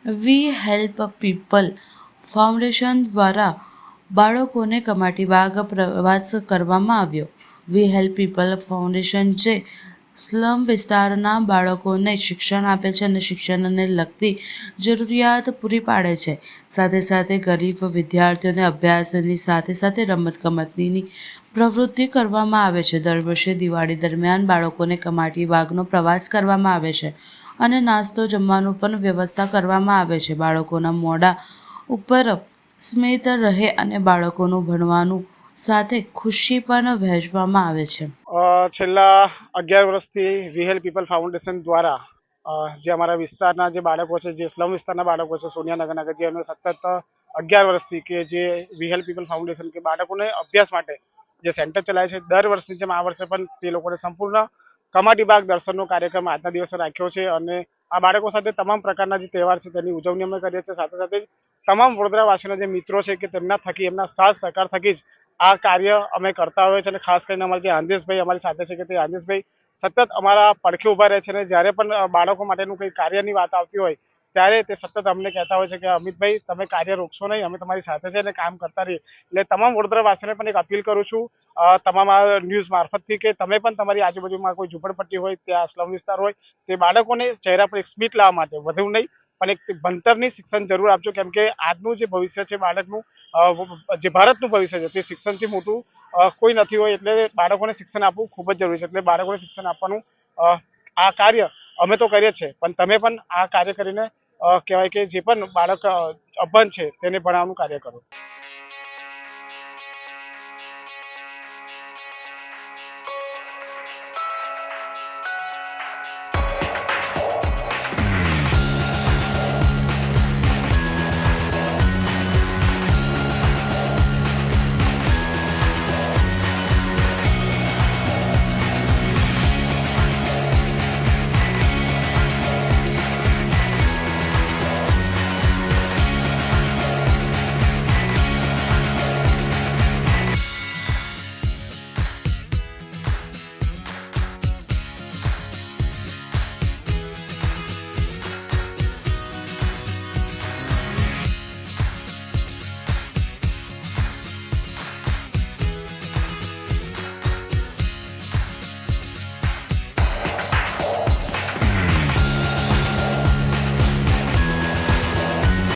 વી help people foundation દ્વારા બાળકોને કમાટી બાગ પ્રવાસ કરવામાં આવ્યો. વી હેલ્પ પીપલ ફાઉન્ડેશન જે સ્લમ વિસ્તારના બાળકોને શિક્ષણ આપે છે અને શિક્ષણને લગતી જરૂરિયાત પૂરી પાડે છે. સાથે સાથે ગરીબ વિદ્યાર્થીઓને અભ્યાસની સાથે સાથે રમતગમતની પ્રવૃત્તિ કરવામાં આવે છે. દર વર્ષે દિવાળી દરમિયાન બાળકોને કમાટી બાગનો પ્રવાસ કરવામાં આવે છે અને નાસ્તો જમવાનું પણ વ્યવસ્થા કરવામાં આવે છે. બાળકોના મોઢા ઉપર સ્મિત રહે અને બાળકોનું ભણવાનું સાથે ખુશી પણ વહેંચવામાં આવે છે. છેલ્લા 11 વર્ષથી વી હેલ્પ પીપલ ફાઉન્ડેશન દ્વારા જે અમારા વિસ્તારના જે બાળકો છે, જે સ્લમ વિસ્તારના બાળકો છે, સોનિયાનગરના, જે અમે સતત 11 વર્ષથી કે જે વી હેલ્પ પીપલ ફાઉન્ડેશન કે બાળકોને અભ્યાસ માટે જે સેન્ટર ચલાવે છે, દર વર્ષની જેમ આ વર્ષે પણ તે લોકોને સંપૂર્ણ કમાટી બાગ દર્શનનો કાર્યક્રમ આજના દિવસે રાખ્યો છે અને આ બાળકો સાથે તમામ પ્રકારના જે તહેવાર છે તેની ઉજવણી અમે કરીએ છીએ. સાથે સાથે જ તમામ વડોદરાવાસીઓના જે મિત્રો છે કે તેમના થકી, એમના સાથ સહકાર થકી જ આ કાર્ય અમે કરતા હોઈએ છીએ. અને ખાસ કરીને અમારા જે આંદેશભાઈ અમારી સાથે છે કે તે આંદેશભાઈ સતત અમારા પડખે ઉભા રહે છે અને જ્યારે પણ બાળકો માટેનું કંઈ કાર્યની વાત આવતી હોય ત્યારે તે સતત અમને કહેતા હોય છે કે અમિતભાઈ, તમે કાર્ય રોકશો નહીં, અમે તમારી સાથે છે અને કામ કરતા રહીએ. એટલે તમામ વડોદરાવાસીઓને પણ એક અપીલ કરું છું તમામ આ ન્યૂઝ મારફતથી કે તમે પણ તમારી આજુબાજુમાં કોઈ ઝૂંપડપટ્ટી હોય, ત્યાં સ્લમ વિસ્તાર હોય, તે બાળકોને ચહેરા પર એક સ્મિત લાવવા માટે વધુ નહીં પણ એક ભણતરની શિક્ષણ જરૂર આપજો. કેમ કે આજનું જે ભવિષ્ય છે બાળકનું, જે ભારતનું ભવિષ્ય છે, તે શિક્ષણથી મોટું કોઈ નથી હોય. એટલે બાળકોને શિક્ષણ આપવું ખૂબ જ જરૂરી છે. એટલે બાળકોને શિક્ષણ આપવાનું આ કાર્ય અમે તો કરીએ છીએ, પણ તમે પણ આ કાર્ય કરીને કહેવાય કે જે પણ બાળક અભણ છે તેને ભણાવવાનું કાર્ય કરો.